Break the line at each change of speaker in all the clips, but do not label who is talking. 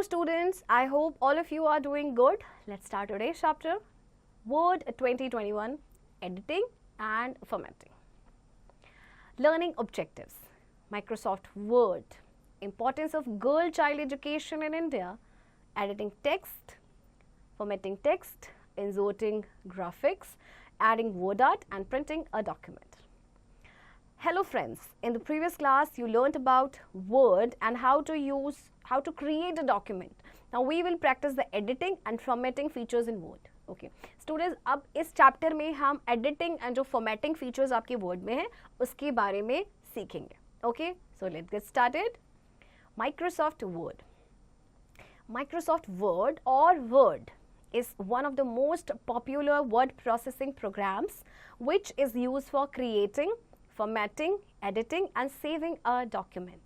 students, I hope all of you are doing good. Let's start today's chapter, Word 2021, Editing and Formatting. Learning objectives, Microsoft Word, importance of girl child education in India, editing text, formatting text, inserting graphics, adding word art and printing a document. Hello friends, in the previous class you learnt about Word and how to create a document. Now we will practice the editing and formatting features in Word. Okay. Students, अब इस chapter में हम editing and जो formatting features आपके Word में है उसके बारे में सीखेंगे. Okay, so let's get started. Microsoft Word. Microsoft Word or Word is one of the most popular word processing programs which is used for creating, formatting, editing and saving a document.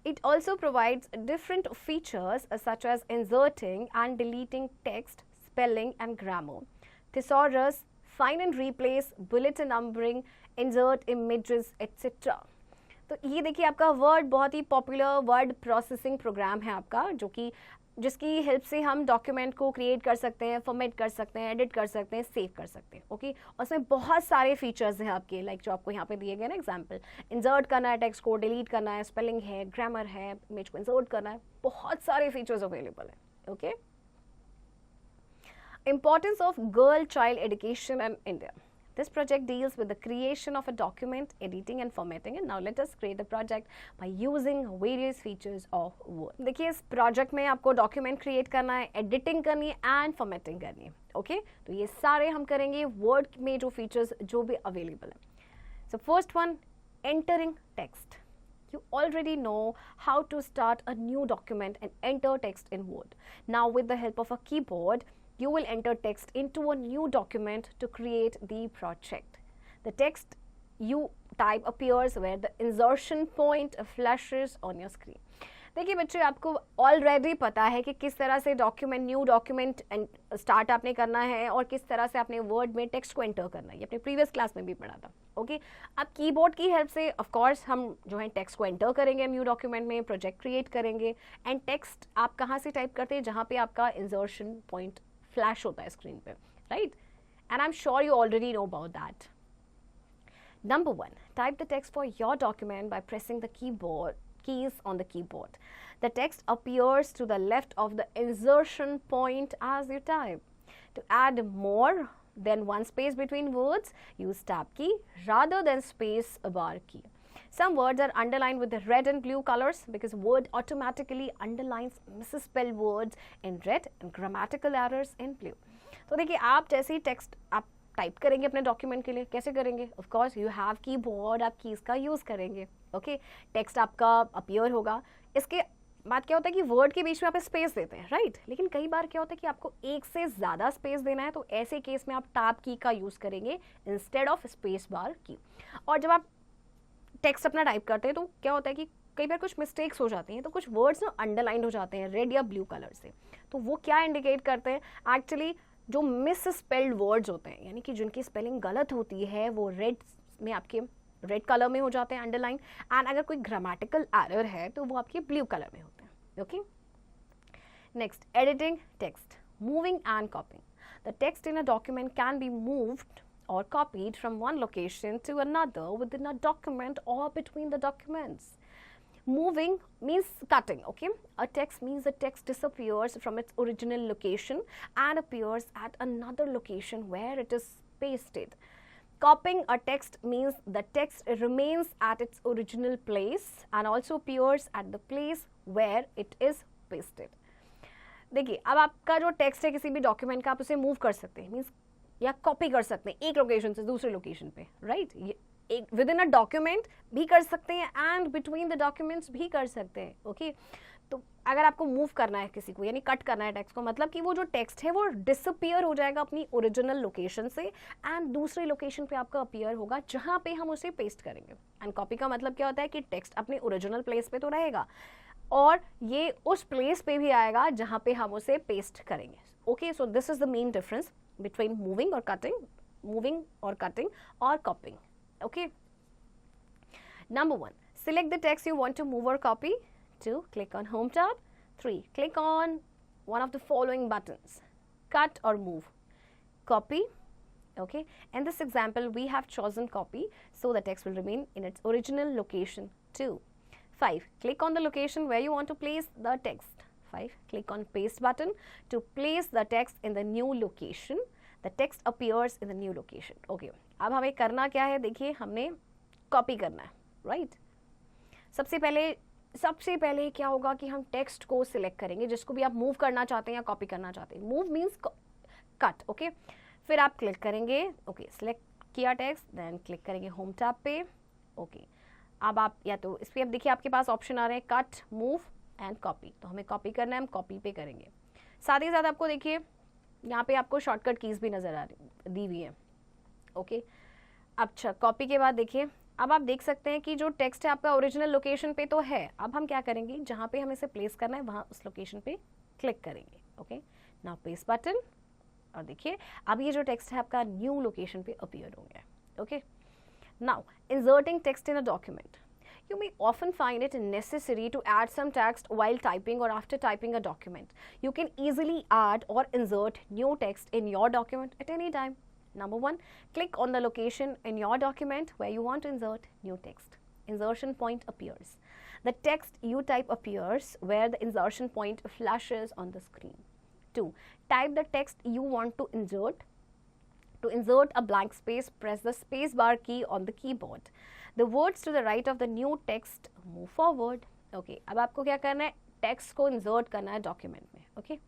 It also provides different features such as inserting and deleting text, spelling and grammar, thesaurus, find and replace, bulletin numbering, insert images, etc. तो ये देखिए आपका word बहुत ही popular word processing program है आपका जिसकी help से हम डॉक्यूमेंट को क्रिएट कर सकते हैं, फॉर्मेट कर सकते हैं, एडिट कर सकते हैं, सेव कर सकते हैं. ओके और उसमें बहुत सारे फीचर्स हैं आपके लाइक जो आपको यहाँ पे दिए गए ना एग्जांपल. इंसर्ट करना है टेक्स्ट को, डिलीट करना है, स्पेलिंग है, ग्रामर है, इमेज को इंसर्ट करना है, बहुत सारे फीचर्स अवेलेबल है. Okay importance of girl child education in India. This project deals with the creation of a document, editing and formatting. And now let us create the project by using various features of Word. देखिए इस project में आपको document create करना है, editing करनी है and formatting करनी है. Okay? तो ये सारे हम करेंगे Word में जो features जो भी available है. So first one, entering text. You already know how to start a new document and enter text in Word. Now with the help of a keyboard, you will enter text into a new document to create the project. The text you type appears where the insertion point flashes on your screen. देखिए बच्चे आपको already पता है कि किस तरह से new document start आपने करना है और किस तरह से आपने वर्ड में टेक्स्ट को एंटर करना है. ये अपने प्रीवियस क्लास में भी पढ़ा था. ओके अब कीबोर्ड की हेल्प से ऑफ कोर्स हम जो है टेक्स्ट को एंटर करेंगे न्यू डॉक्यूमेंट में, प्रोजेक्ट क्रिएट करेंगे एंड टेक्स्ट आप कहाँ से टाइप करते हैं जहाँ पे आपका इंसर्शन पॉइंट फ्लैश होता है स्क्रीन पे, right? And I am sure you already know about that. Number 1, type the text for your document by pressing the keys on the keyboard. The text appears to the left of the insertion point as you type. To add more than one space between words, use tab key rather than space bar key. Some words are underlined with the red and blue colors because Word automatically underlines misspelled words in red and grammatical errors in blue. तो देखिए आप जैसे ही text आप type करेंगे अपने document के लिए कैसे करेंगे? Of course you have keyboard, आप कीज का यूज़ करेंगे. ओके टेक्स्ट आपका अपीयर होगा. इसके बाद क्या होता है कि वर्ड के बीच में आप स्पेस देते हैं, राइट? लेकिन कई बार क्या होता है कि आपको एक से ज़्यादा स्पेस देना है तो ऐसे केस में आप टैब की का यूज़ करेंगे इंस्टेड ऑफ स्पेस बार की. और जब आप टेक्स्ट अपना टाइप करते हैं तो क्या होता है कि कई बार कुछ मिस्टेक्स हो जाती हैं तो कुछ वर्ड्स ना अंडरलाइंड हो जाते हैं रेड या ब्लू कलर से. तो वो क्या इंडिकेट करते हैं? एक्चुअली जो मिस स्पेल्ड वर्ड्स होते हैं यानी कि जिनकी स्पेलिंग गलत होती है वो रेड में आपके रेड कलर में हो जाते हैं अंडरलाइन. एंड अगर कोई ग्रामेटिकल एरर है तो वो आपके ब्लू कलर में होते हैं. Okay next, editing text, moving and कॉपिंग. The text in a document can be moved or copied from one location to another within a document or between the documents. Moving means cutting, okay? A text means the text disappears from its original location and appears at another location where it is pasted. Copying a text means the text remains at its original place and also appears at the place where it is pasted. देखिए अब आपका जो text है किसी भी document का आप उसे मूव कर सकते हैं मीन्स या कॉपी कर सकते हैं एक लोकेशन से दूसरे लोकेशन पे, राइट? एक विद इन अ डॉक्यूमेंट भी कर सकते हैं एंड बिटवीन द डॉक्यूमेंट्स भी कर सकते हैं. ओके तो अगर आपको मूव करना है किसी को यानी कट करना है टेक्स्ट को, मतलब कि वो जो टेक्स्ट है वो डिसअपियर हो जाएगा अपनी ओरिजिनल लोकेशन से एंड दूसरी लोकेशन पे आपका अपीयर होगा जहाँ पे हम उसे पेस्ट करेंगे. एंड कॉपी का मतलब क्या होता है कि टेक्स्ट अपने ओरिजिनल प्लेस पे तो रहेगा और ये उस प्लेस पे भी आएगा जहाँ पे हम उसे पेस्ट करेंगे. Okay so this is the main difference between moving or cutting or copying. Okay. Number 1, select the text you want to move or copy. 2, click on Home tab. 3. Click on one of the following buttons. Cut or move. Copy. Okay. In this example, we have chosen copy, so the text will remain in its original location. 2. 5. Click on the location where you want to place the text. 5. Click on paste button to place the text in the new location. The text appears in the new location. Okay. अब हमें करना क्या है, देखिए हमने copy करना है, right? सबसे पहले क्या होगा कि हम टेक्स्ट को सिलेक्ट करेंगे, जिसको भी आप मूव करना चाहते हैं या कॉपी करना चाहते हैं. Move means cut. ओके. फिर आप क्लिक करेंगे. ओके. सिलेक्ट किया टेक्स्ट, देन क्लिक करेंगे होम टैब पे. ओके. अब आप या तो इस पर अब देखिए आपके पास ऑप्शन आ रहे हैं कट, मूव एंड कॉपी. तो हमें कॉपी करना है, हम कॉपी पे करेंगे. साथ ही साथ आपको देखिए यहाँ पे आपको शॉर्टकट कीज भी नजर आ रही दी हुई है. ओके. अच्छा, कॉपी के बाद देखिए अब आप देख सकते हैं कि जो टेक्स्ट है आपका ओरिजिनल लोकेशन पे तो है. अब हम क्या करेंगे, जहाँ पे हमें इसे प्लेस करना है वहाँ उस लोकेशन पे क्लिक करेंगे. ओके. नाउ पेस्ट बटन, और देखिए अब ये जो टेक्स्ट है आपका न्यू लोकेशन पे अपीयर हो गया. Okay. Now inserting text in a document. You may often find it necessary to add some text while typing or after typing a document. You can easily add or insert new text in your document at any time. Number 1, click on the location in your document where you want to insert new text. Insertion point appears. The text you type appears where the insertion point flashes on the screen. 2, type the text you want to insert. To insert a blank space, press the space bar key on the keyboard. The words to the right of the new text move forward. Okay, अब आपको क्या करना है, text को insert करना है document में. Okay.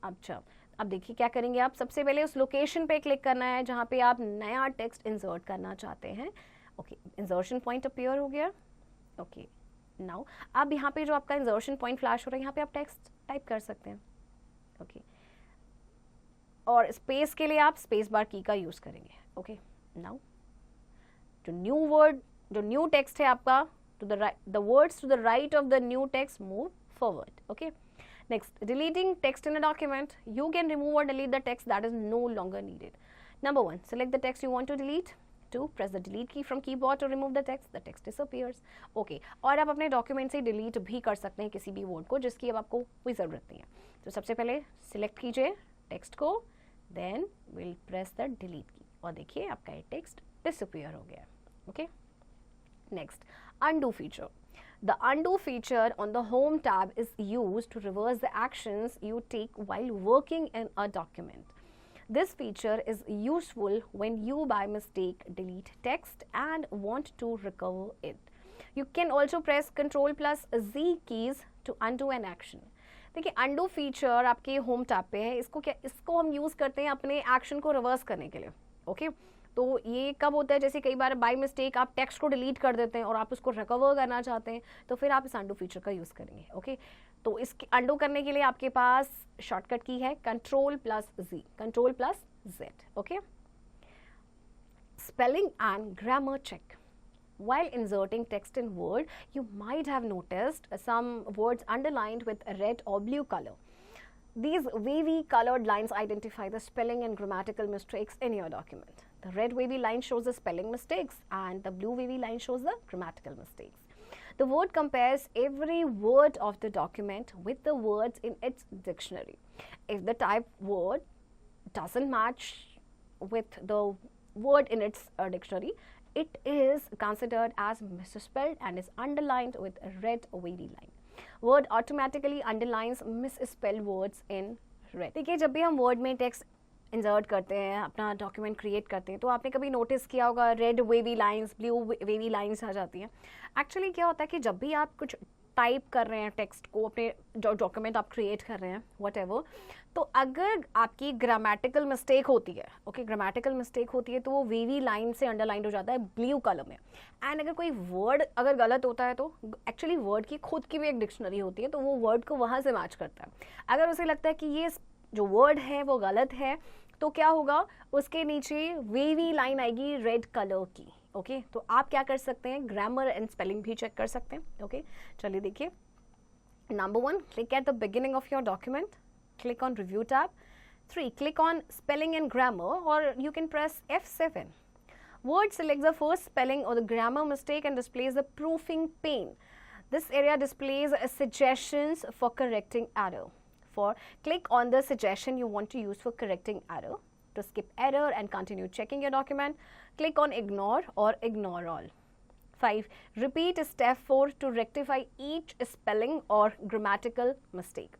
अच्छा, अब देखिए क्या करेंगे आप. सबसे पहले उस लोकेशन पे क्लिक करना है जहाँ पे आप नया टेक्स्ट इंसर्ट करना चाहते हैं. ओके. इंसर्शन पॉइंट अपीयर हो गया. ओके. नाउ अब यहाँ पे जो आपका इंसर्शन पॉइंट फ्लैश हो रहा है, यहाँ पे आप टेक्स्ट टाइप कर सकते हैं. ओके. और स्पेस के लिए आप स्पेस बार की का यूज करेंगे. ओके. नाउ जो न्यू टेक्स्ट है आपका, to the words to the right of the new text move forward. Okay. Next, deleting text in a document. You can remove और delete the text that is no longer needed. Number 1, select the text you want to delete. 2, press the delete key from keyboard to remove the text disappears. Okay. और आप अपने document से delete भी कर सकते हैं किसी भी वर्ड को जिसकी अब आपको कोई ज़रूरत नहीं है. तो सबसे पहले सिलेक्ट कीजिए टेक्स्ट को, then will press the delete key, और देखिए आपका ये टेक्स्ट डिसअपियर हो गया. Okay. Next, undo feature. The undo feature on the home tab is used to reverse the actions you take while working in a document. This feature is useful when you by mistake delete text and want to recover it. You can also press Ctrl plus Z keys to undo an action. देखिए undo feature आपके home tab पे है. इसको हम use करते हैं अपने action को रिवर्स करने के लिए. ओके. तो ये कब होता है, जैसे कई बार बाय मिस्टेक आप टेक्स्ट को डिलीट कर देते हैं और आप उसको रिकवर करना चाहते हैं, तो फिर आप इस अंडू फीचर का यूज़ करेंगे. ओके. तो इसके अंडू करने के लिए आपके पास शॉर्टकट की है Ctrl plus Z, Ctrl plus Z. Okay. Spelling and grammar check. While inserting text in Word, you might have noticed some words underlined with a red or blue color. These wavy colored lines identify the spelling and grammatical mistakes in your document. The red wavy line shows the spelling mistakes and the blue wavy line shows the grammatical mistakes. The word compares every word of the document with the words in its dictionary. If the typed word doesn't match with the word in its dictionary, it is considered as misspelled and is underlined with a red wavy line. Word automatically underlines misspelled words in red. देखिए जब भी हम word में text insert करते हैं, अपना document create करते हैं, तो आपने कभी नोटिस किया होगा red wavy lines, blue wavy lines आ जाती हैं. एक्चुअली क्या होता है कि जब भी आप कुछ टाइप कर रहे हैं टेक्स्ट को, अपने जो डॉक्यूमेंट आप क्रिएट कर रहे हैं व्हाटएवर, तो अगर आपकी ग्रामेटिकल मिस्टेक होती है, ओके, ग्रामेटिकल मिस्टेक होती है, तो वो वेवी लाइन से अंडरलाइंड हो जाता है ब्लू कलर में. एंड अगर कोई वर्ड अगर गलत होता है, तो एक्चुअली वर्ड की खुद की भी एक डिक्शनरी होती है, तो वो वर्ड को वहाँ से मैच करता है. अगर उसे लगता है कि ये जो वर्ड है वो गलत है, तो क्या होगा, उसके नीचे वेवी लाइन आएगी रेड कलर की. ओके. तो आप क्या कर सकते हैं, ग्रामर एंड स्पेलिंग भी चेक कर सकते हैं. ओके. चलिए देखिए. Number 1, click at the beginning of your document. Click on Review tab. 3, click on Spelling and Grammar, or you can press F7. Word selects the first spelling or the grammar mistake and displays the proofing pane. This area displays suggestions for correcting error. 4. Click on the suggestion you want to use for correcting error. To skip error and continue checking your document, click on ignore or ignore all. 5. Repeat step 4 to rectify each spelling or grammatical mistake.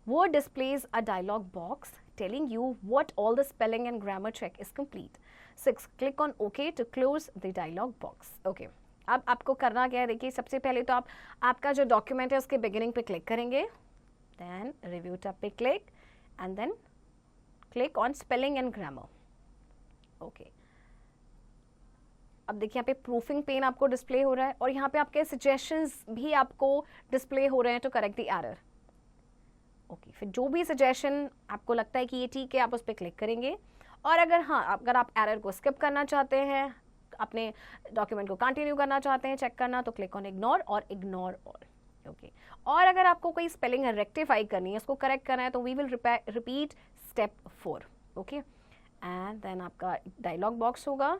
Word displays a dialog box telling you what all the spelling and grammar check is complete. 6. Click on OK to close the dialog box. Okay. अब आपको करना क्या है, देखिए सबसे पहले तो आप आपका जो डॉक्यूमेंट है उसके बिगिनिंग पे क्लिक करेंगे, देन रिव्यू टैब पे click and then click on spelling and grammar. Okay, अब देखिए यहाँ पे प्रूफिंग पेन आपको डिस्प्ले हो रहा है और यहाँ पे आपके सजेशंस भी आपको डिस्प्ले हो रहे हैं to correct the error. Okay, फिर जो भी सजेशन आपको लगता है कि ये ठीक है आप उस पर क्लिक करेंगे. और अगर आप एरर को स्किप करना चाहते हैं, अपने डॉक्यूमेंट को कंटिन्यू करना चाहते हैं चेक करना, तो क्लिक ऑन इग्नोर और इग्नोर ऑल. ओके, और अगर आपको कोई स्पेलिंग रेक्टिफाई करनी है, उसको करेक्ट करना है, तो we will repeat step 4. Okay, and then आपका डायलॉग बॉक्स होगा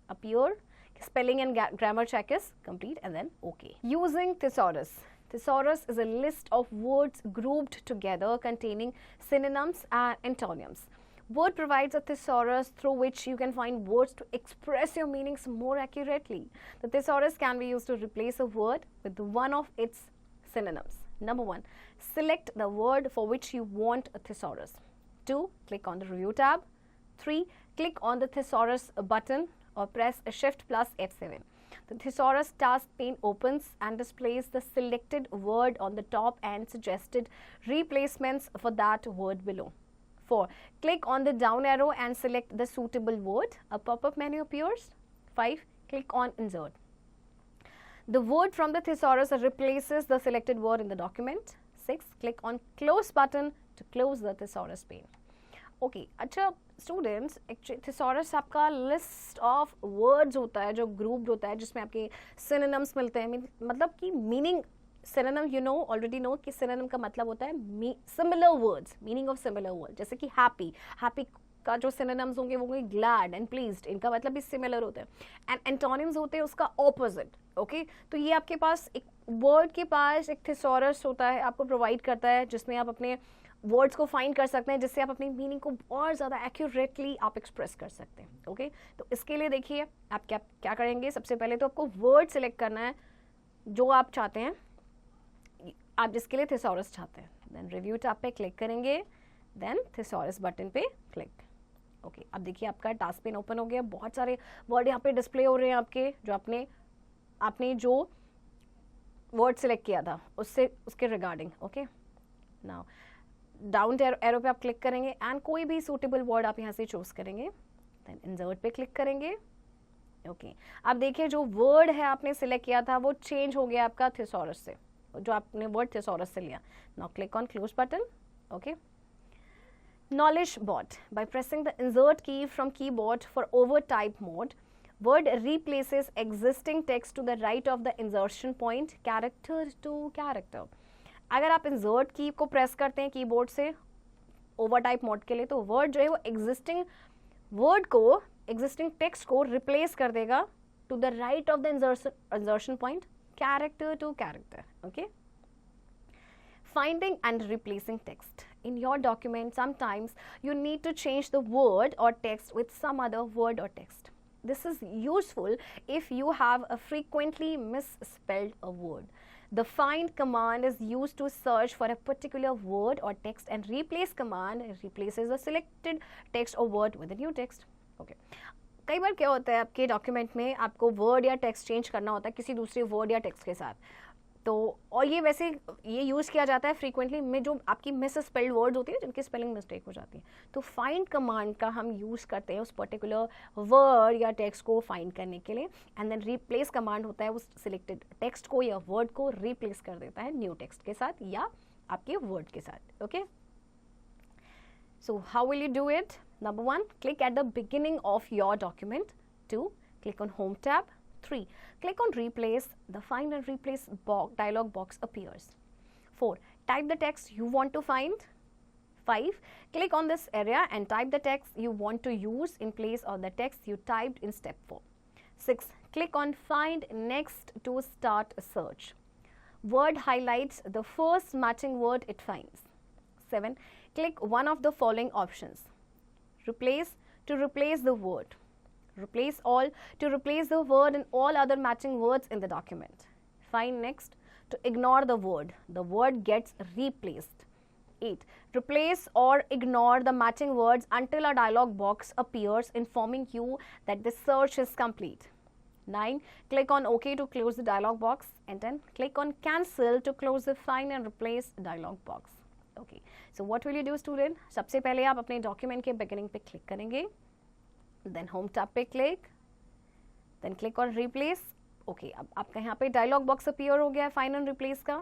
appear, spelling and grammar check is complete, and then OK. Using thesaurus. Thesaurus is a list of words grouped together containing synonyms and antonyms. Word provides a thesaurus through which you can find words to express your meanings more accurately. The thesaurus can be used to replace a word with one of its synonyms. Number 1. Select the word for which you want a thesaurus. 2. Click on the review tab. 3. Click on the thesaurus button or press Shift plus F7. The thesaurus task pane opens and displays the selected word on the top and suggested replacements for that word below. 4. Click on the down arrow and select the suitable word. A pop-up menu appears. 5. Click on Insert. The word from the thesaurus replaces the selected word in the document. 6. Click on Close button to close the thesaurus pane. Okay, अच्छा students, actually thesaurus आपका list of words होता है जो grouped होता है, जिसमें आपके synonyms मिलते हैं. मतलब कि मीनिंग सिनोनिम ऑलरेडी नो कि सिनोनिम का मतलब होता है similar words, meaning of similar word. जैसे कि हैप्पी का जो सिनोनिम्स होंगे वो होंगे ग्लैड एंड प्लीज्ड, इनका मतलब भी सिमिलर होता है. एंड एंटोनिम्स होते हैं उसका ऑपोजिट. ओके, तो ये आपके पास एक वर्ड के पास एक थिसॉरस होता है, आपको प्रोवाइड करता है, जिसमें आप अपने वर्ड्स को फाइंड कर सकते हैं, जिससे आप अपनी मीनिंग को और ज़्यादा एक्यूरेटली आप एक्सप्रेस कर सकते हैं. ओके, तो इसके लिए देखिए आप क्या करेंगे. सबसे पहले तो आपको वर्ड सिलेक्ट करना है जो आप चाहते हैं, आप जिसके लिए थिसॉरस चाहते हैं. देन रिव्यू टैब पे क्लिक करेंगे, देन थिसॉरस बटन पे क्लिक. ओके, अब देखिए आपका टास्क पेन ओपन हो गया. बहुत सारे वर्ड यहाँ पे डिस्प्ले हो रहे हैं आपके, जो आपने जो वर्ड सिलेक्ट किया था उसके regarding. Okay, now down arrow पे आप क्लिक करेंगे एंड कोई भी सूटेबल वर्ड आप यहाँ से चूज करेंगे, देन इंसर्ट पे क्लिक करेंगे. ओके, अब देखिए जो वर्ड है आपने सिलेक्ट किया था वो चेंज हो गया आपका थिसॉरस से, जो आपने वर्ड थिसॉरस से लिया. Now click on close button. Okay, knowledge bot. By pressing the insert key from keyboard for overtype mode, word replaces existing text to the right of the insertion point, character to character. अगर आप insert की को press करते हैं keyboard से over type mode के लिए, तो वर्ड जो है वो एग्जिस्टिंग टेक्स्ट को रिप्लेस कर देगा to the right of the insertion point, character to character. Okay, finding and replacing text. In your document, sometimes you need to change the word or text with some other word or text. This is useful if you have frequently misspelled a word. The find command is used to search for a particular word or text, and replace command replaces the selected text or word with a new text. Okay. कई बार क्या होता है आपके document में आपको word या text change करना होता है किसी दूसरे वर्ड या टेक्स्ट के साथ, तो और ये यूज़ किया जाता है फ्रीक्वेंटली में जो आपकी मिस स्पेल्ड वर्ड्स होती है, जिनकी स्पेलिंग मिस्टेक हो जाती है. तो फाइंड कमांड का हम यूज़ करते हैं उस पर्टिकुलर वर्ड या टेक्स्ट को फाइंड करने के लिए, एंड देन रिप्लेस कमांड होता है उस सिलेक्टेड टेक्स्ट को या वर्ड को रिप्लेस कर देता है न्यू टेक्स्ट के साथ या आपके वर्ड के साथ. Okay, so how will you do it? Number 1, click at the beginning of your document. 2, click on Home tab. 3, click on Replace. The Find and Replace dialog box appears. 4, type the text you want to find. 5, click on this area and type the text you want to use in place of the text you typed in step 4. 6, click on Find Next to start a search. word highlights the first matching word it finds. 7. Click one of the following options. Replace to replace the word. Replace all to replace the word and all other matching words in the document. Find next to ignore the word. The word gets replaced. 8. Replace or ignore the matching words until a dialog box appears informing you that the search is complete. 9. Click on OK to close the dialog box. And 10. Click on Cancel to close the Find and Replace dialog box. Okay. So what will you do, student? सबसे पहले आप अपने document के beginning पे click करेंगे. Then Home tab पे click. Then click on Replace. Okay. अब आपका यहाँ पे dialog box appear हो गया है Find and Replace का.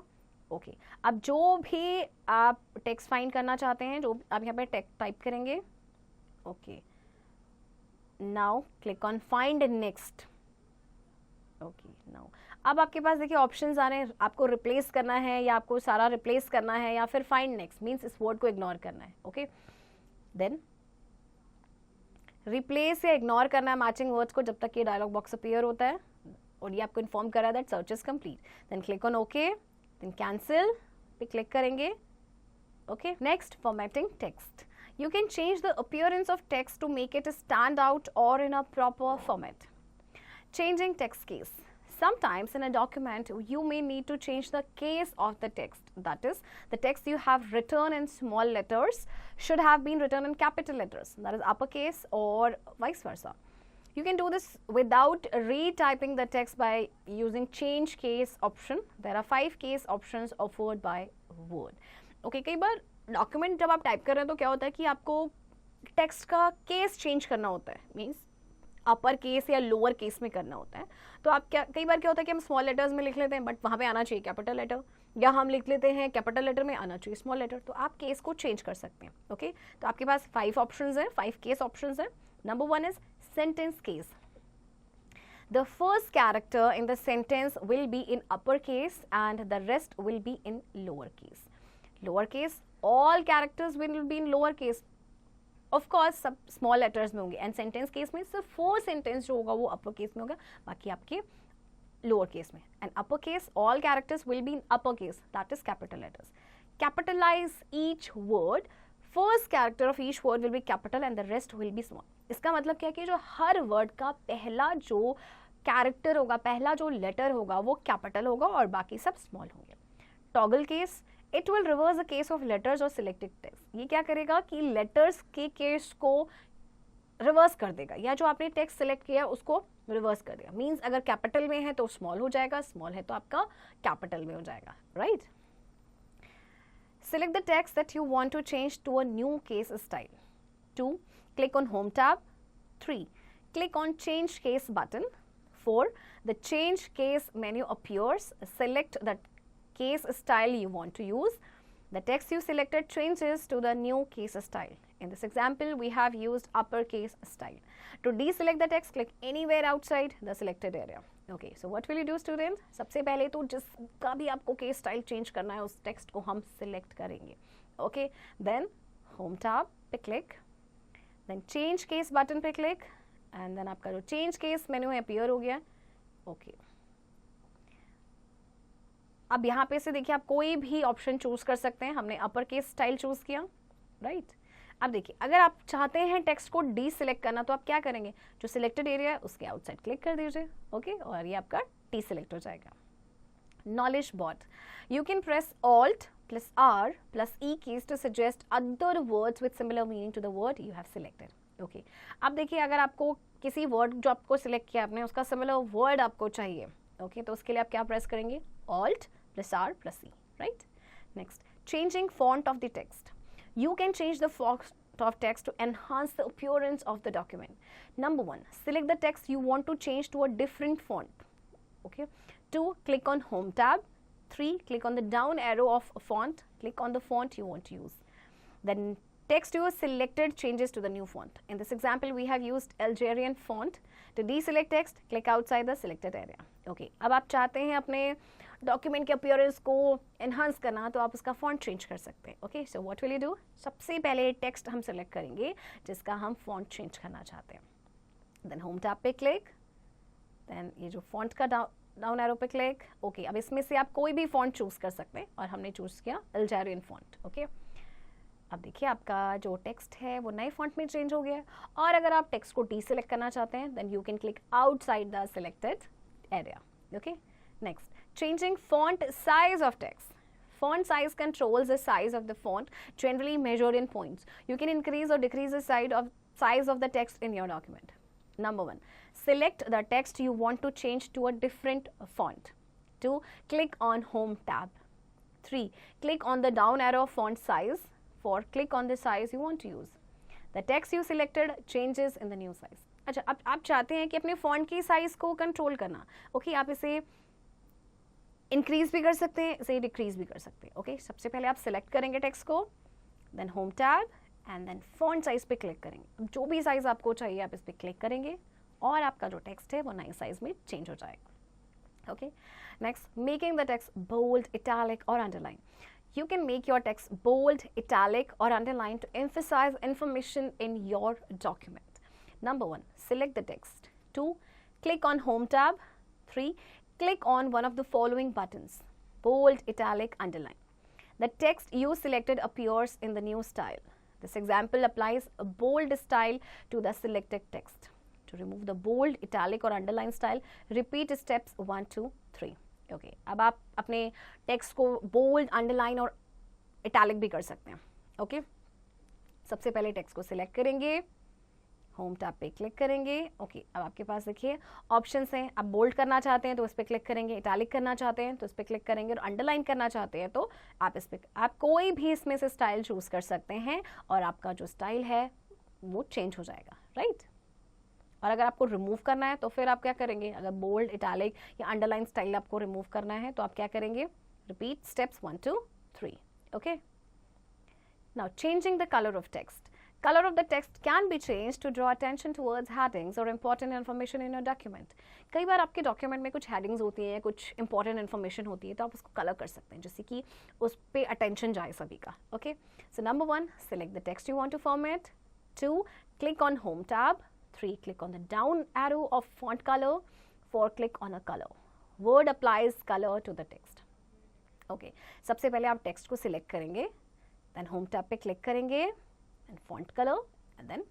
Okay. अब जो भी आप text find करना चाहते हैं, जो आप यहाँ पे text type करेंगे. Okay. Now click on Find Next. Okay now अब आपके पास देखिए ऑप्शंस आ रहे हैं, आपको रिप्लेस करना है या आपको सारा रिप्लेस करना है या फिर फाइंड नेक्स्ट मींस इस वर्ड को इग्नोर करना है. ओके देन रिप्लेस या इग्नोर करना है मैचिंग वर्ड्स को जब तक ये डायलॉग बॉक्स अपीयर होता है और ये आपको इन्फॉर्म कर रहा है that search is complete. Then click on okay, then cancel पे क्लिक करेंगे. Okay next formatting text. You can change the appearance of text to make it stand out or in a proper format. Changing text case. Sometimes in a document you may need to change the case of the text. That is, the text you have written in small letters should have been written in capital letters, that is uppercase, or vice versa. You can do this without retyping the text by using change case option. There are 5 case options offered by Word. Okay, कई बार document जब आप type कर रहे हैं तो क्या होता है कि आपको टेक्स्ट का केस चेंज करना होता है, मीन्स अपर केस या लोअर केस में करना होता है. तो आप क्या कई बार क्या होता है कि हम स्मॉल लेटर्स में लिख लेते हैं बट वहाँ पे आना चाहिए कैपिटल लेटर, या हम लिख लेते हैं कैपिटल लेटर में आना चाहिए स्मॉल लेटर. तो आप केस को चेंज कर सकते हैं. ओके तो आपके पास 5 ऑप्शंस हैं, 5 केस ऑप्शंस हैं. Number 1 is sentence case. The first character in the sentence will be in uppercase and the rest will be in lowercase. Lowercase, all characters will be in lowercase. Of course सब small letters में होंगे. And sentence case में सिर्फ 4 sentence जो होगा वो uppercase में होगा, बाकी आपके lowercase में. And uppercase, all characters will be in uppercase, that is capital letters. Capitalize each word. First character of each word will be capital and the rest will be small. इसका मतलब क्या है कि जो हर वर्ड का पहला जो कैरेक्टर होगा, पहला जो लेटर होगा वो कैपिटल होगा और बाकी सब स्मॉल होंगे. Toggle case, it will reverse the case of letters और सिलेक्टेड टेक्स्ट. ये क्या करेगा कि लेटर्स के केस को रिवर्स कर देगा, या जो आपने टेक्स्ट सिलेक्ट किया उसको रिवर्स कर देगा. मीन्स अगर कैपिटल में है तो स्मॉल हो जाएगा, स्मॉल है तो आपका कैपिटल में हो जाएगा. Right. Select the text that you want to change to a new case style. 2. Click on Home tab. 3. Click on Change Case button. 4. The Change Case menu appears. Select the case style you want to use. The text you selected changes to the new case style. In this example, we have used uppercase style. To deselect the text, click anywhere outside the selected area. Okay, so what will you do, students? सबसे पहले तो जिसका भी आपको case style change करना है उस text को हम सिलेक्ट करेंगे. ओके देन होम टैब पे click, then change case button पे क्लिक एंड देन आपका जो चेंज केस मेन्यू है अपीयर हो गया. ओके अब यहाँ पे से देखिए आप कोई भी ऑप्शन चूज कर सकते हैं. हमने अपर केस स्टाइल चूज किया. राइट. अब देखिए अगर आप चाहते हैं टेक्स्ट को डी सिलेक्ट करना तो आप क्या करेंगे, जो सिलेक्टेड एरिया है उसके आउटसाइड क्लिक कर दीजिए. ओके और ये आपका डी सिलेक्ट हो जाएगा. Knowledge bot, you can press alt plus R plus E keys to suggest other words with similar meaning to the word you have selected. Okay अब देखिए अगर आपको किसी वर्ड जो आपको सिलेक्ट किया आपने उसका सिमिलर वर्ड आपको चाहिए, ओके तो उसके लिए आप क्या प्रेस करेंगे, alt plus R plus E. Right. Next, changing font of the text. You can change the font of text to enhance the appearance of the document. Number 1, select the text you want to change to a different font. Okay. 2, click on Home tab. 3, click on the down arrow of a font. Click on the font you want to use. Then text you selected changes to the new font. In this example, we have used Algerian font. To deselect text, click outside the selected area. Okay. अब आप चाहते हैं अपने document के appearance को enhance करना तो आप उसका फॉन्ट चेंज कर सकते हैं. Okay so what will you do, सबसे पहले टेक्स्ट हम सेलेक्ट करेंगे जिसका हम फॉन्ट चेंज करना चाहते हैं. देन होम टैब पे क्लिक, देन ये जो फॉन्ट का डाउन एरो पे क्लिक, ओके। अब इसमें से आप कोई भी फॉन्ट चूज कर सकते हैं और हमने चूज किया अल्जेरियन फॉन्ट, ओके। अब देखिए आपका जो टेक्स्ट है वो नए फॉन्ट में चेंज हो गया है। और अगर आप टेक्स्ट को डीसेलेक्ट करना चाहते हैं then you can click outside the selected area, okay. Next, changing font size of text. Font size controls the size of the font, generally measured in points. You can increase or decrease the size of the text in your document. Number 1, select the text you want to change to a different font. 2, click on Home tab. 3, click on the down arrow font size. 4, click on the size you want to use. The text you selected changes in the new size. अच्छा, अब आप चाहते हैं कि अपने font की size को control करना, ओके। आप इसे इंक्रीज भी कर सकते हैं, इसे डिक्रीज भी कर सकते हैं, ओके। सबसे पहले आप सिलेक्ट करेंगे टेक्स्ट को, then home tab and then font size पे क्लिक करेंगे। अब जो भी साइज आपको चाहिए आप इस पर क्लिक करेंगे और आपका जो टेक्स्ट है वो नए साइज में चेंज हो जाएगा, okay. Next, making the text bold, italic और underline. You can make your text bold, italic or underline to emphasize information in your document. Number 1, select the text. 2, click on Home tab. 3, click on one of the following buttons: bold, italic, underline. The text you selected appears in the new style. This example applies a bold style to the selected text. To remove the bold, italic or underline style, repeat steps 1, 2, 3. Okay, अब आप अपने text को bold, underline और italic भी कर सकते हैं, okay. सबसे पहले टेक्स्ट को सिलेक्ट करेंगे, होम टैब पे क्लिक करेंगे, ओके। अब आपके पास देखिए ऑप्शंस हैं, आप बोल्ड करना चाहते हैं तो इस पर क्लिक करेंगे, इटैलिक करना चाहते हैं तो इस पर क्लिक करेंगे और अंडरलाइन करना चाहते हैं तो आप इस पर, आप कोई भी इसमें से स्टाइल चूज कर सकते हैं और आपका जो स्टाइल है वो चेंज हो जाएगा, राइट। और अगर आपको रिमूव करना है तो फिर आप क्या करेंगे, अगर बोल्ड, इटैलिक या अंडरलाइन स्टाइल आपको रिमूव करना है तो आप क्या करेंगे, repeat steps 1, 2, 3, okay. Now changing the colour of text. Color of the text can be changed to draw attention towards headings or important information in your document. कई बार आपके डॉक्यूमेंट में कुछ हेडिंग्स होती हैं, कुछ इंपॉर्टेंट इन्फॉर्मेशन होती है तो आप उसको कलर कर सकते हैं जिससे कि उस पर अटेंशन जाए सभी का, okay. So number 1, select the text you want to format. 2, click on Home tab. 3, click on the down arrow of font color. 4, click on a color. Word applies color to the text. Okay. सबसे पहले आप text को select करेंगे, then home tab पे click करेंगे and font colour and then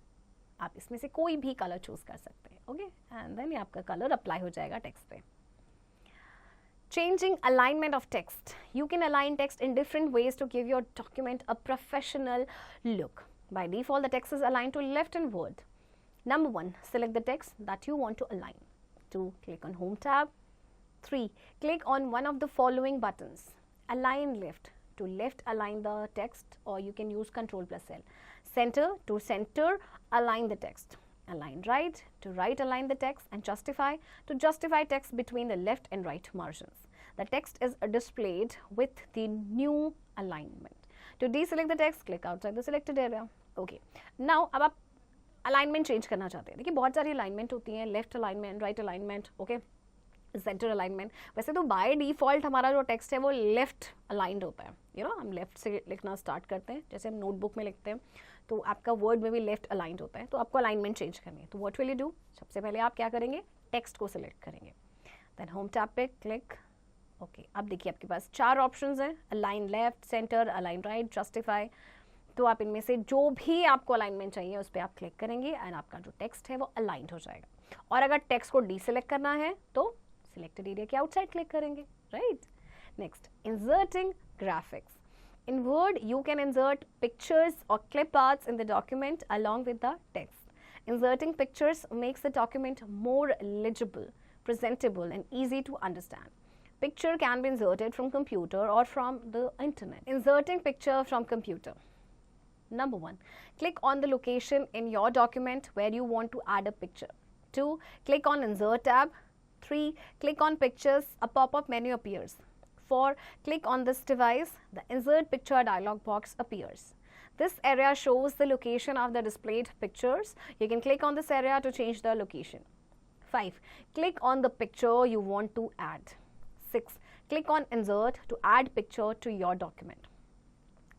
आप इसमें से कोई भी कलर चूज कर सकते हैं, ओके। एंड देन आपका कलर अप्लाई हो जाएगा टेक्स्ट पे. Changing alignment of text. You can align text in different ways to give your document a professional look. By default, the text is aligned to left and word. Number 1, select the text that you want to align. 2, click on Home tab. 3, click on one of the following buttons. Align left. To left align the text, or you can use Ctrl+L. Center, to center align the text. Align right, to right align the text, and justify, to justify text between the left and right margins. The text is displayed with the new alignment. To deselect the text, click outside the selected area. Okay. Now, अब आप alignment change करना चाहते हैं. देखिए बहुत सारी alignment होती हैं, left alignment, right alignment, okay, centre alignment. वैसे तो बाय डिफॉल्ट हमारा जो टेक्स्ट है वो लेफ्ट अलाइंड होता है. यू नो, हम लेफ्ट से लिखना स्टार्ट करते हैं, जैसे हम नोटबुक में लिखते हैं तो आपका वर्ड में भी लेफ्ट अलाइंड होता है. तो आपको अलाइनमेंट चेंज करनी है तो व्हाट विल यू डू, सबसे पहले आप क्या करेंगे, टेक्स्ट को सिलेक्ट करेंगे, देन होम टैब पे क्लिक, ओके. अब देखिए आपके पास 4 ऑप्शंस हैं, align left, centre, align right, justify. तो आप इनमें से जो भी आपको अलाइनमेंट चाहिए उस पर आप क्लिक करेंगे एंड आपका जो टेक्स्ट है वो अलाइंड हो जाएगा. और अगर टेक्स्ट को डीसेलेक्ट करना है तो सिलेक्टेड एरिया के आउटसाइड क्लिक करेंगे, right. Next, inserting graphics. In Word, you can insert pictures or clip arts in the document along with the text. Inserting pictures makes the document more legible, presentable, and easy to understand. Picture can be inserted from computer or from the internet. Inserting picture from computer. Number 1, click on the location in your document where you want to add a picture. 2, click on Insert tab. 3, click on Pictures. A pop-up menu appears. 4, click on this device. The Insert Picture dialog box appears. This area shows the location of the displayed pictures. You can click on this area to change the location. 5, click on the picture you want to add. 6, click on Insert to add picture to your document.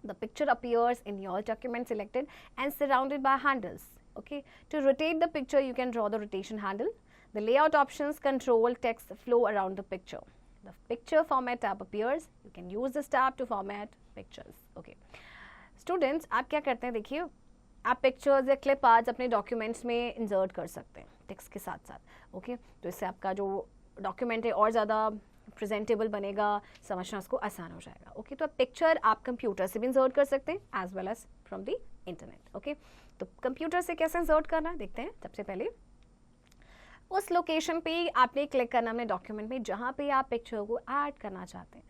The picture appears in your document selected and surrounded by handles. Okay. To rotate the picture, you can draw the rotation handle. The layout options control text flow around the picture. The picture format tab appears. You can use this tab to format pictures. Okay. Students, आप क्या करते हैं, देखिए आप pictures या clip arts अपने documents में insert कर सकते हैं टेक्स्ट के साथ साथ. ओके, तो इससे आपका जो डॉक्यूमेंट है और ज़्यादा प्रेजेंटेबल बनेगा, समझना उसको आसान हो जाएगा. ओके, तो अब पिक्चर आप कंप्यूटर से भी इंसर्ट कर सकते हैं as well as from the internet. Okay, तो कंप्यूटर से कैसे इंसर्ट करना है देखते हैं. सबसे पहले उस लोकेशन पे आपने क्लिक करना अपने डॉक्यूमेंट में जहाँ पे आप पिक्चर को ऐड करना चाहते हैं.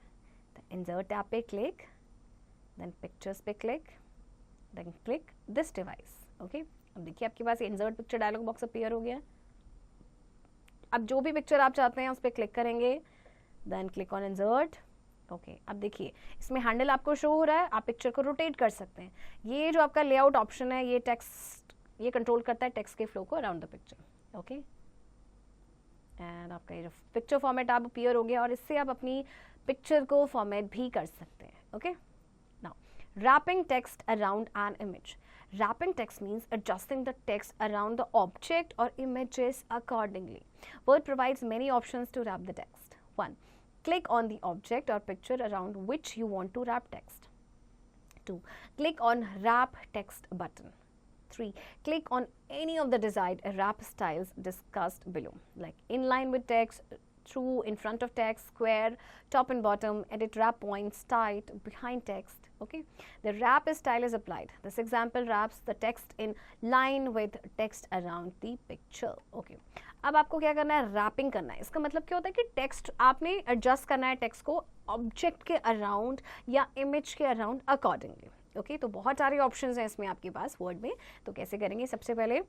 तो इंसर्ट टैब पे क्लिक, देन पिक्चर्स पे click, then click this device. Okay, अब देखिए आपके पास insert picture dialog box appear हो गया. अब जो भी पिक्चर आप चाहते हैं उस पर क्लिक करेंगे, then click on insert. Okay, अब देखिए इसमें हैंडल आपको शो हो रहा है, आप पिक्चर को रोटेट कर सकते हैं. ये जो आपका लेआउट ऑप्शन है ये टेक्स्ट, ये कंट्रोल करता है टेक्स्ट के फ्लो को around the picture. Okay, and आपका ये जो पिक्चर फॉर्मेट आप अपीयर हो गया और इससे आप अपनी पिक्चर को फॉर्मेट भी कर सकते हैं. Okay, now wrapping text around an image. Wrapping text means adjusting the text around the object or images accordingly. Word provides many options to wrap the text. 1. Click on the object or picture around which you want to wrap text. 2. Click on Wrap Text button. 3. Click on any of the desired wrap styles discussed below, like inline with text, through, in front of text, square, top and bottom, edit wrap points, tight, behind text. Okay, the wrap style is applied. This example wraps the text in line with text around the picture. Okay, अब आपको क्या करना है, wrapping करना है. इसका मतलब क्या होता है कि टेक्स्ट आपने एडजस्ट करना है टेक्स्ट को ऑब्जेक्ट के अराउंड या इमेज के अराउंड अकॉर्डिंगली. ओके, तो बहुत सारे ऑप्शंस हैं इसमें आपके पास वर्ड में. तो कैसे करेंगे, सबसे पहले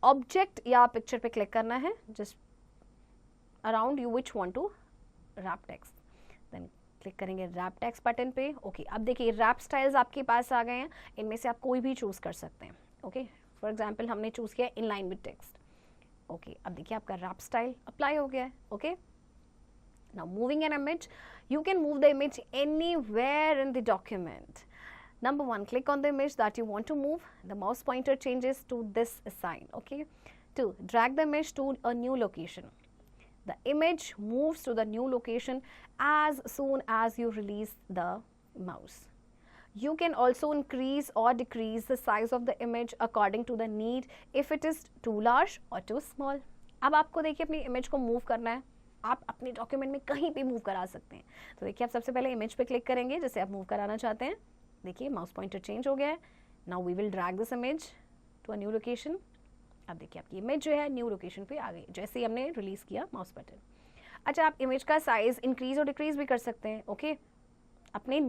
ऑब्जेक्ट या पिक्चर पे क्लिक करना है, just around you which want to wrap text, then click करेंगे रैप टेक्स्ट बटन पे. ओके, अब देखिए रैप स्टाइल्स आपके पास आ गए हैं, इनमें से आप कोई भी चूज कर सकते हैं. ओके, फॉर एग्जांपल हमने चूज किया in line with text. Okay, अब देखिए आपका रैप स्टाइल अप्लाई हो गया है. Okay, now moving an image, you can move the image anywhere in the document. Number 1, click on the image that you want to move. The mouse pointer changes to this sign. Okay. 2, drag the image to a new location. The image moves to the new location as soon as you release the mouse. You can also increase or decrease the size of the image according to the need if it is too large or too small. अब आपको देखिए अपनी image को move करना है, आप अपने document में कहीं भी मूव करा सकते हैं. तो देखिए आप सबसे पहले इमेज पे क्लिक करेंगे जिसे आप मूव कराना चाहते हैं. देखिए माउस पॉइंटर चेंज हो गया है. Now we will drag this image to a new location. अब देखिए आपकी इमेज जो है न्यू लोकेशन पे आ गई जैसे ही हमने रिलीज किया माउस बटन. अच्छा, आप इमेज का साइज इंक्रीज और डिक्रीज भी कर सकते हैं. ओके, अपनी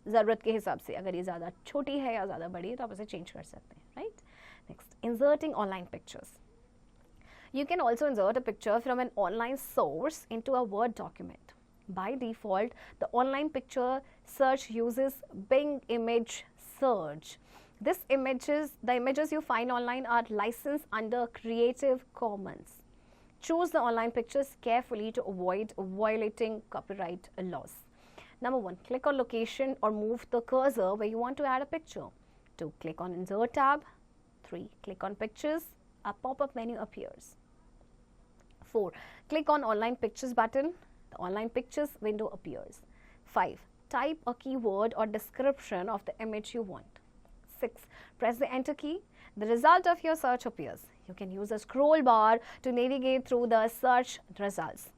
ज़रूरत के हिसाब से, अगर ये ज़्यादा छोटी है या ज़्यादा बड़ी है तो आप इसे चेंज कर सकते हैं. Right, next, inserting online pictures. You can also insert a picture from an online source into a Word document. By default, the online picture search uses Bing Image Search. The images you find online are licensed under Creative Commons. Choose the online pictures carefully to avoid violating copyright laws. Number 1, click on location or move the cursor where you want to add a picture. 2, click on Insert tab. 3, click on Pictures. A pop-up menu appears. 4, click on Online Pictures button. The Online Pictures window appears. 5, type a keyword or description of the image you want. 6, press the Enter key. The result of your search appears. You can use a scroll bar to navigate through the search results.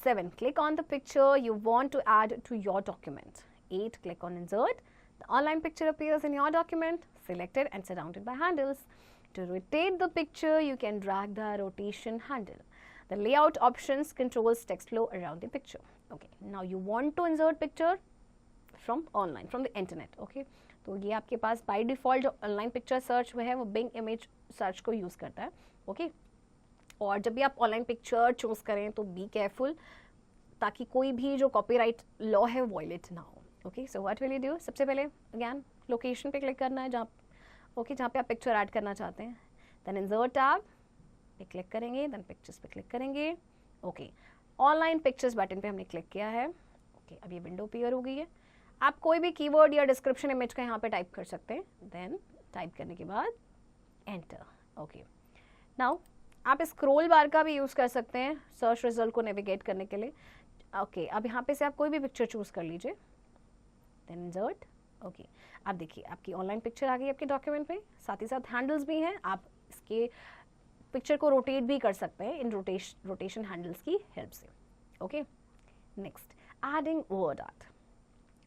7, click on the picture you want to add to your document. 8, click on Insert. The online picture appears in your document, selected and surrounded by handles. To rotate the picture, you can drag the rotation handle. The layout options controls text flow around the picture. Okay, now you want to insert picture from online, from the internet. Okay, तो ये आपके पास by default जो online picture search है वो Bing image search को use करता है. Okay, और जब भी आप online picture choose करें तो be careful ताकि कोई भी जो copyright law है violate ना हो. Okay, so what will you do? सबसे पहले again location पे click करना है जहाँ पे आप picture add करना चाहते हैं. Then insert tab पे क्लिक करेंगे, देन पिक्चर्स पे क्लिक करेंगे. ओके, ऑनलाइन पिक्चर्स बटन पे हमने क्लिक किया है. ओके, अब ये विंडो अपीयर हो गई है. आप कोई भी कीवर्ड या डिस्क्रिप्शन इमेज का यहाँ पे टाइप कर सकते हैं. देन टाइप करने के बाद एंटर. ओके, नाउ आप स्क्रॉल बार का भी यूज़ कर सकते हैं सर्च रिजल्ट को नेविगेट करने के लिए। ओके, अब यहाँ पे से आप कोई भी पिक्चर चूज़ कर लीजिए, देन इंसर्ट। ओके, अब देखिए आपकी ऑनलाइन पिक्चर आ गई आपके डॉक्यूमेंट में, साथ ही साथ हैंडल्स भी हैं, आप इसके पिक्चर को रोटेट भी कर सकते हैं इन रोटेशन हैंडल्स की हेल्प से। Okay, next, adding word art.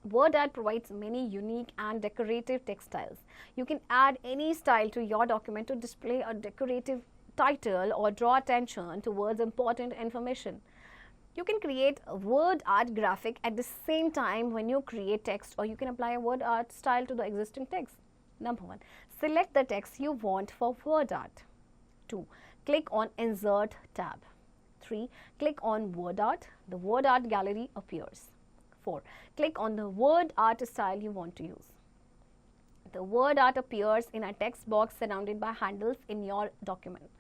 Word art provides many unique and decorative text styles. You can add any style to your document to display a decorative title or draw attention towards important information. You can create a word art graphic at the same time when you create text, or you can apply a word art style to the existing text. Number 1, select the text you want for word art. 2, click on Insert tab. 3, click on Word Art. The word art gallery appears. 4, click on the word art style you want to use. The word art appears in a text box surrounded by handles in your document.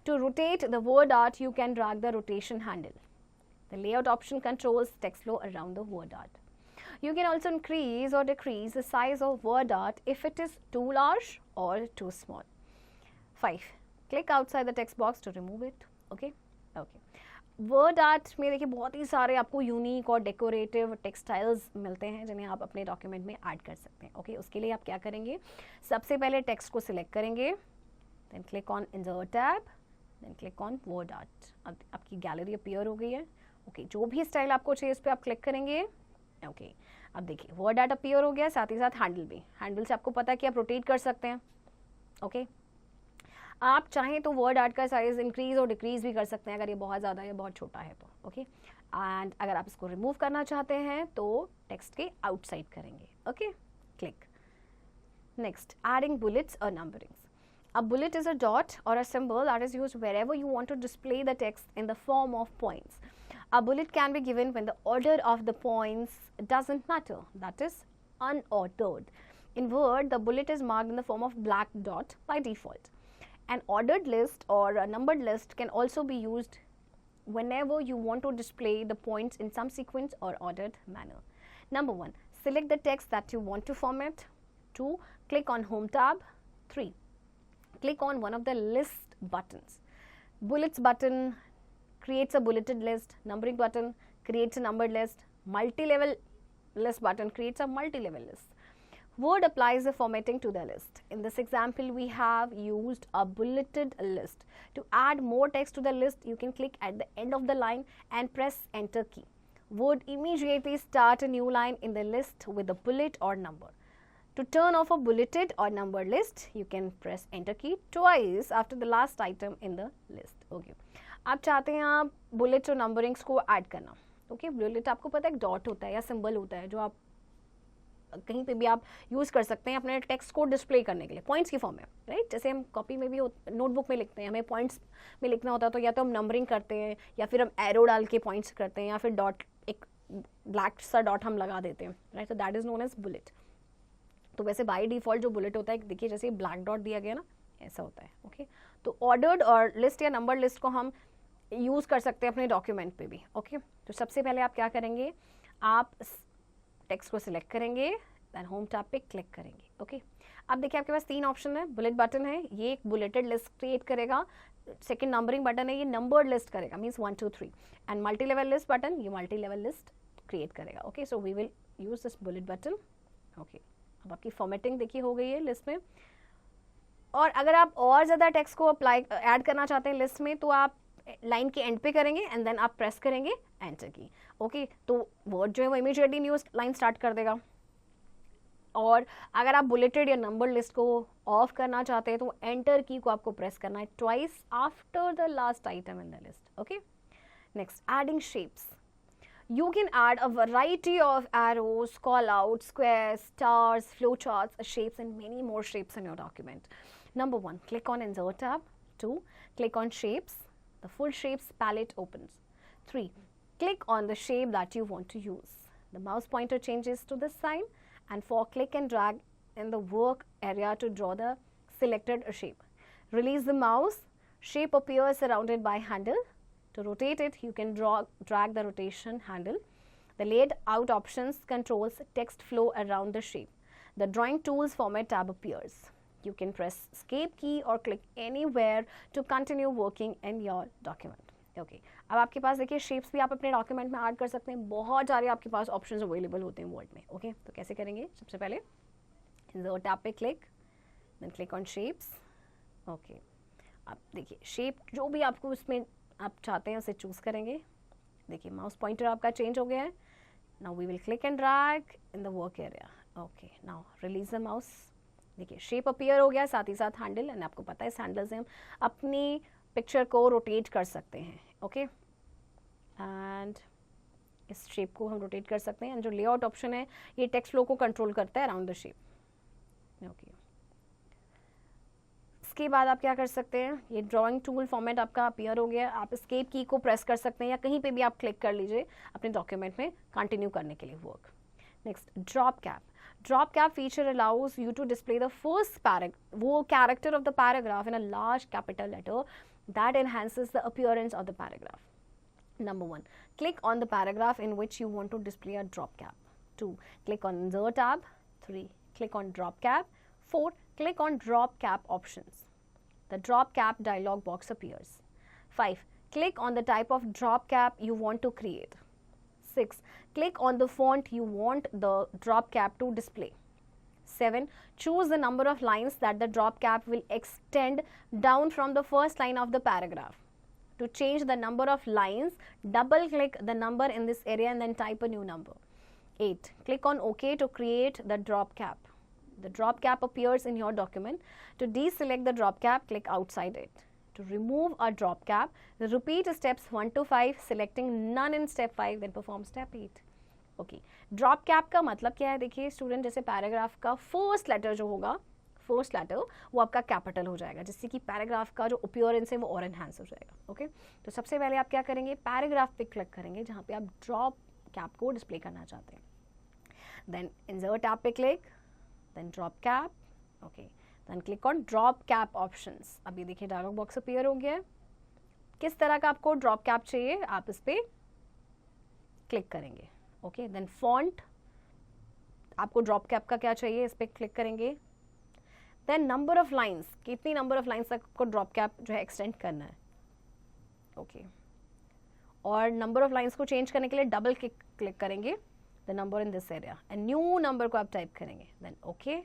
To rotate the word art, you can drag the rotation handle. The layout option controls text flow around the word art. You can also increase or decrease the size of word art if it is too large or too small. 5, click outside the text box to remove it. Okay. Word art में देखिए बहुत ही सारे आपको unique और decorative textiles मिलते हैं जिन्हें आप अपने डॉक्यूमेंट में ऐड कर सकते हैं। ओके, उसके लिए आप क्या करेंगे, सबसे पहले टेक्स्ट को सिलेक्ट करेंगे, then click on insert tab, then click on word art. अब आपकी गैलरी अपीयर हो गई है। ओके, जो भी स्टाइल आपको चाहिए उस पर आप क्लिक करेंगे। ओके, अब देखिए वर्ड आर्ट अपीयर हो गया, साथ ही साथ हैंडल भी। हैंडल से आपको पता है कि आप रोटेट कर सकते हैं। ओके, आप चाहें तो वर्ड आर्ट का साइज इंक्रीज और डिक्रीज भी कर सकते हैं अगर ये बहुत ज़्यादा या बहुत छोटा है तो। ओके, एंड अगर आप इसको रिमूव करना चाहते हैं तो टेक्स्ट के आउटसाइड करेंगे। Okay, click. Next, adding bullets और numberings. A bullet is a dot or a symbol that is used wherever you want to display the text in the form of points. A bullet can be given when the order of the points doesn't matter, that is unordered. In Word, the bullet is marked in the form of black dot by default. An ordered list or a numbered list can also be used whenever you want to display the points in some sequence or ordered manner. Number 1, select the text that you want to format. 2, click on Home tab. 3, click on one of the list buttons. Bullets button creates a bulleted list. Numbering button creates a numbered list. Multi-level list button creates a multi-level list. Word applies the formatting to the list. In this example, we have used a bulleted list. To add more text to the list, you can click at the end of the line and press Enter key. Word immediately start a new line in the list with a bullet or number. To turn off a bulleted or numbered list, you can press Enter key twice after the last item in the list. Okay. आप चाहते हैं आप bullets और numberings को add करना। Okay, bullet आपको पता है एक डॉट होता है या सिंबल होता है जो आप कहीं पे भी आप यूज़ कर सकते हैं अपने टेक्स्ट को डिस्प्ले करने के लिए पॉइंट्स की फॉर्म में, राइट। जैसे हम कॉपी में भी नोटबुक में लिखते हैं, हमें पॉइंट्स में लिखना होता है तो या तो हम नंबरिंग करते हैं या फिर हम एरो डाल के पॉइंट्स करते हैं या फिर डॉट, एक ब्लैक सा डॉट हम लगा देते हैं, राइट। तो that is known as bullet. तो वैसे बाई डिफ़ॉल्ट जो बुलेट होता है, देखिए जैसे ब्लैक डॉट दिया गया ना, ऐसा होता है। ओके, तो ऑर्डर्ड और लिस्ट या नंबर लिस्ट को हम यूज़ कर सकते हैं अपने डॉक्यूमेंट पे भी। ओके, तो सबसे पहले आप क्या करेंगे, आप टेक्स्ट को सिलेक्ट करेंगे, देन होम टैब पे क्लिक करेंगे। ओके, अब देखिए आपके पास 3 ऑप्शन है। बुलेट बटन है, ये एक बुलेटेड लिस्ट क्रिएट करेगा। सेकंड नंबरिंग बटन है, ये नंबर्ड लिस्ट करेगा, means 1 2 3। And multi level list button, ये मल्टी लेवल लिस्ट क्रिएट करेगा। Okay, so we will use this bullet button. Okay, अब आपकी फॉर्मेटिंग देखिए हो गई है लिस्ट में। और अगर आप और ज़्यादा टेक्स्ट को अप्लाई ऐड करना चाहते हैं लिस्ट में, तो आप लाइन के एंड पे करेंगे एंड देन आप प्रेस करेंगे एंटर की। ओके, तो वर्ड जो है वो इमीडिएटली न्यू लाइन स्टार्ट कर देगा। और अगर आप बुलेटेड या नंबर लिस्ट को ऑफ करना चाहते हैं तो एंटर की को आपको प्रेस करना है twice after the last item in the list. Okay, next, adding shapes. You can add a variety of arrows, call-outs, squares, stars, flowcharts, shapes, and many more shapes in your document. Number 1, click on Insert tab. 2, click on Shapes. The full Shapes palette opens. 3, click on the shape that you want to use. The mouse pointer changes to this sign, and 4, click and drag in the work area to draw the selected shape. Release the mouse. Shape appears surrounded by handle. To rotate it, you can drag the rotation handle. The layout options controls text flow around the shape. The drawing tools format tab appears. You can press escape key or click anywhere to continue working in your document. Okay. अब आपके पास देखिए shapes भी आप अपने document में add कर सकते हैं, बहुत सारे आपके पास ऑप्शंस अवेलेबल होते हैं वर्ड में. ओके, तो कैसे करेंगे? सबसे पहले इंसर्ट टैब पे click, then click on shapes. Okay, आप देखिए शेप जो भी आपको उसमें आप चाहते हैं उसे चूज करेंगे. देखिए माउस पॉइंटर आपका चेंज हो गया है. Now we will click and drag in the work area. Okay, now release the mouse. देखिए शेप अपीयर हो गया, साथ ही साथ हैंडल, एंड आपको पता है इस हैंडल से हम अपनी पिक्चर को रोटेट कर सकते हैं. ओके, एंड इस शेप को हम रोटेट कर सकते हैं. एंड जो लेआउट ऑप्शन है ये टेक्स्ट फ्लो को कंट्रोल करता है अराउंड द शेप. ओके, इसके बाद आप क्या कर सकते हैं, ये ड्राइंग टूल फॉर्मेट आपका अपीयर हो गया. आप एस्केप की को प्रेस कर सकते हैं या कहीं पे भी आप क्लिक कर लीजिए अपने डॉक्यूमेंट में कंटिन्यू करने के लिए work. Next, drop cap. Drop cap feature allows you to display the first character of the paragraph in a large capital letter that enhances the appearance of the paragraph. Number 1, click on the paragraph in which you want to display a drop cap. 2, click on Insert tab. 3, click on Drop cap. 4, click on Drop cap options. The Drop cap dialog box appears. 5, click on the type of drop cap you want to create. 6, click on the font you want the drop cap to display. 7, choose the number of lines that the drop cap will extend down from the first line of the paragraph. To change the number of lines, double click the number in this area and then type a new number. 8, click on OK to create the drop cap. The drop cap appears in your document. To deselect the drop cap, click outside it. To remove a drop cap, repeat steps 1 to 5, selecting none in step 5, then perform step 8. Okay, drop cap का मतलब क्या है? देखिए student, जैसे paragraph का first letter जो होगा, first letter वो आपका कैपिटल हो जाएगा, जिससे कि पैराग्राफ का जो अपीयरेंस है वो और एनहांस हो जाएगा. ओके, तो सबसे पहले आप क्या करेंगे, पैराग्राफ पे क्लिक करेंगे जहाँ पे आप ड्रॉप कैप को डिस्प्ले करना चाहते हैं. देन इंसर्ट टैब पे click, then drop cap. Okay, then click on drop cap options. अभी देखिए डायलॉग बॉक्स अपीयर हो गया है. किस तरह का आपको ड्रॉप कैप चाहिए, आप इस पर क्लिक करेंगे. ओके, देन फॉन्ट, आपको ड्रॉप कैप का क्या चाहिए, इस पर क्लिक करेंगे. देन नंबर ऑफ लाइंस, कितनी नंबर ऑफ लाइंस तक आपको ड्रॉप कैप जो है एक्सटेंड करना है. ओके, और नंबर ऑफ लाइंस को चेंज करने के लिए डबल क्लिक करेंगे the number in this area and new number को आप टाइप करेंगे. देन ओके,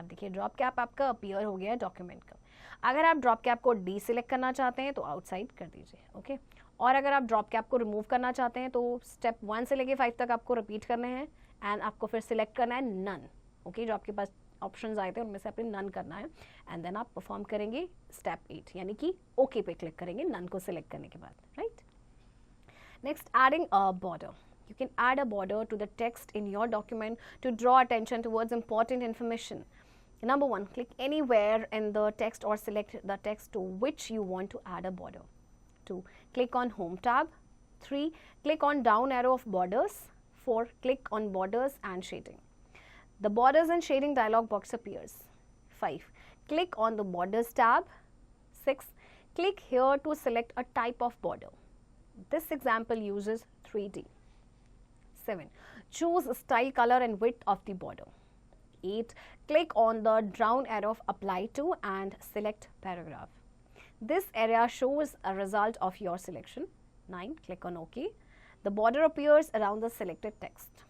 अब देखिए ड्रॉप कैप आपका अपीयर हो गया है डॉक्यूमेंट का. अगर आप ड्रॉप कैप को डीसिलेक्ट करना चाहते हैं तो आउटसाइड कर दीजिए. ओके, और अगर आप ड्रॉप कैप को रिमूव करना चाहते हैं तो स्टेप 1 से लेके 5 तक आपको रिपीट करने हैं एंड आपको फिर सिलेक्ट करना है नन. ओके, जो आपके पास ऑप्शंस आए थे उनमें से आपने नन करना है एंड देन आप परफॉर्म करेंगे स्टेप 8, यानी कि ओके पे क्लिक करेंगे नन को सिलेक्ट करने के बाद. Right, next, adding a border. You can add a border to the text in your document to draw attention towards important information. Number 1, click anywhere in the text or select the text to which you want to add a border. 2, click on Home tab. 3, click on down arrow of borders. 4, click on borders and shading. The borders and shading dialog box appears. 5, click on the borders tab. 6, click here to select a type of border. This example uses 3D. 7, choose style, color and width of the border. 8, click on the down arrow of apply to and select paragraph. This area shows a result of your selection. 9, click on OK. The border appears around the selected text.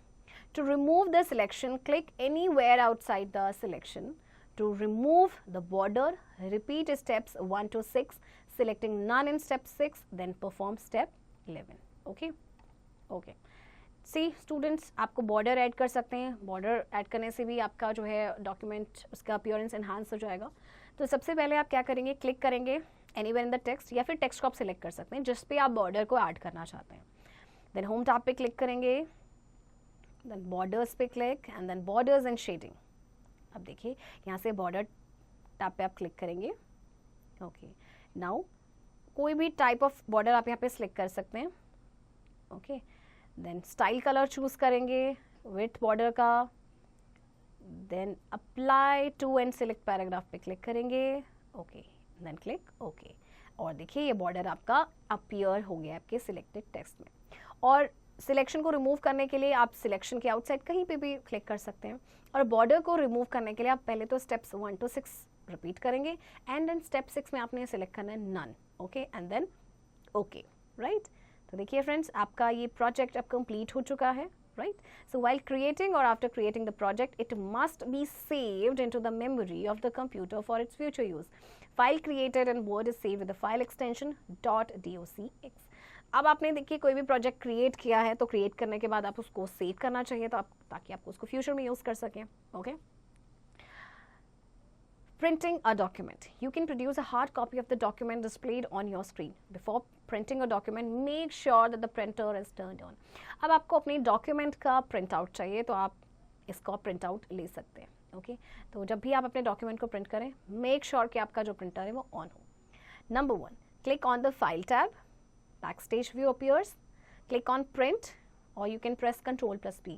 To remove the selection, click anywhere outside the selection. To remove the border, repeat steps 1 to 6, selecting none in step 6, then perform step 11. Okay? Okay. C students, आपको border add कर सकते हैं. Border add करने से भी आपका जो है डॉक्यूमेंट उसका अपीयरेंस एनहांस हो जाएगा. तो सबसे पहले आप क्या करेंगे, क्लिक करेंगे एनीवेयर इन द टेक्स्ट, या फिर टेक्स्ट को आप सिलेक्ट कर सकते हैं जिस पे आप बॉर्डर को ऐड करना चाहते हैं. देन होम टैब पे क्लिक करेंगे, देन बॉर्डर्स पे click and then borders and shading. अब देखिए यहाँ से बॉर्डर टैब पे आप क्लिक करेंगे. ओके, नाउ कोई भी टाइप ऑफ बॉर्डर आप यहाँ पे सिलेक्ट कर सकते हैं. Okay, then style colour choose करेंगे विथ बॉर्डर का. Then apply to and select paragraph पे क्लिक करेंगे. Okay, then click okay. और देखिए ये बॉर्डर आपका अपीयर हो गया आपके सिलेक्टेड टेक्स्ट में. और सिलेक्शन को रिमूव करने के लिए आप सिलेक्शन के आउटसाइड कहीं पे भी क्लिक कर सकते हैं. और बॉर्डर को रिमूव करने के लिए आप पहले तो स्टेप्स 1 to 6 रिपीट करेंगे एंड देन स्टेप 6 में आपने सिलेक्ट करना है none, okay, and then okay, right. तो देखिए फ्रेंड्स, आपका ये प्रोजेक्ट अब कंप्लीट हो चुका है, right? So while creating or after creating the project, it must be saved into the memory of the computer for its future use. File created in Word is saved with the file extension .docx. अब आपने देखिए कोई भी project create किया है तो create करने के बाद आप उसको सेव करना चाहिए तो आप ताकि आप उसको फ्यूचर में यूज कर सकें, okay. Printing a document. You can produce a hard copy of the document displayed on your screen. Before printing a document, make sure that the printer is turned on. अब आपको अपनी document का print out चाहिए तो आप इसका print out ले सकते हैं, ओके। तो जब भी आप अपने डॉक्यूमेंट को प्रिंट करें, मेक श्योर कि आपका जो प्रिंटर है वो ऑन हो। Number 1, click on the file tab, backstage view appears, click on print or you can press Ctrl+P.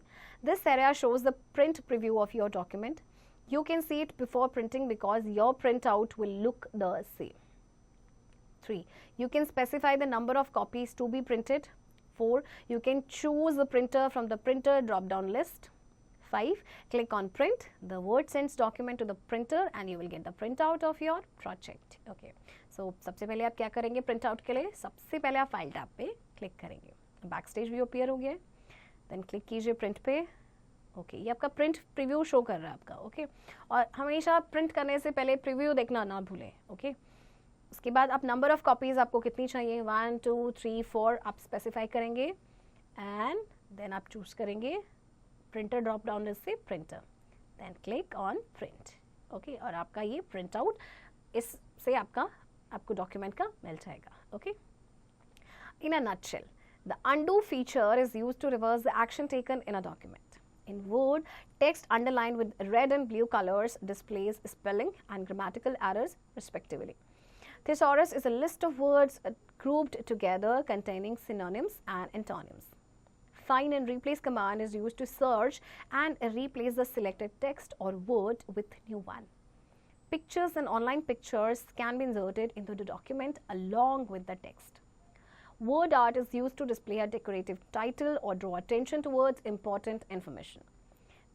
This area shows the print preview of your document. You can see it before printing because your printout will look the same. 3. You can specify the number of copies to be printed. 4. You can choose the printer from the printer drop-down list. 5. Click on print. The Word sends document to the printer and you will get the printout of your project. Okay. So सबसे पहले आप क्या करेंगे print out के लिए? सबसे पहले आप फाइल टैब पे क्लिक करेंगे, बैकस्टेज व्यू अपीयर हो गया, देन क्लिक कीजिए प्रिंट पे, ओके। ये आपका प्रिंट प्रीव्यू शो कर रहा है आपका, ओके। और हमेशा प्रिंट करने से पहले प्रीव्यू देखना ना भूलें, ओके। उसके बाद आप नंबर ऑफ कॉपीज आपको कितनी चाहिए, 1 2 3 4 आप स्पेसिफाई करेंगे एंड देन आप चूज करेंगे प्रिंटर ड्रॉप डाउन लिस्ट से printer, then click on print, okay. और आपका ये प्रिंट आउट इससे आपको डॉक्यूमेंट का मिल जाएगा, okay. In a nutshell, the undo feature is used to reverse the action taken in a document. In Word, text underlined with red and blue colors displays spelling and grammatical errors respectively. Thesaurus is a list of words grouped together containing synonyms and antonyms. Find and replace command is used to search and replace the selected text or word with new one. Pictures and online pictures can be inserted into the document along with the text. Word art is used to display a decorative title or draw attention towards important information.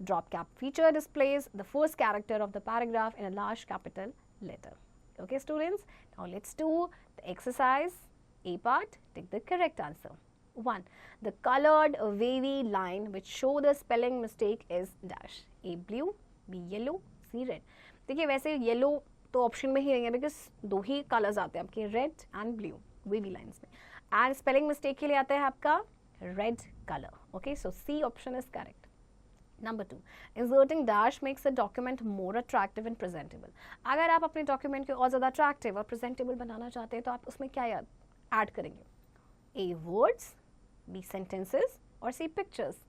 Drop cap feature displays the first character of the paragraph in a large capital letter. Okay, students, now let's do the exercise A part. Take the correct answer. 1. The colored wavy line which show the spelling mistake is dash. A blue, B yellow, C red. देखिए वैसे yellow तो option में ही रहेंगे because 2 he colours आते हैं आपके, red and blue wavy lines में, and spelling mistake के लिए आता है आपका red colour, okay. So C option is correct. Number 2, inserting dash makes a document more attractive and presentable. अगर आप अपने डॉक्यूमेंट को और ज़्यादा अट्रैक्टिव और प्रेजेंटेबल बनाना चाहते हैं तो आप उसमें क्या ऐड करेंगे? A words, B sentences, or C pictures?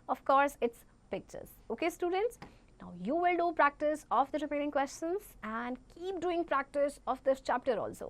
Of course, it's pictures. Okay, students? Now you will do practice of the remaining questions and keep doing practice of this chapter also.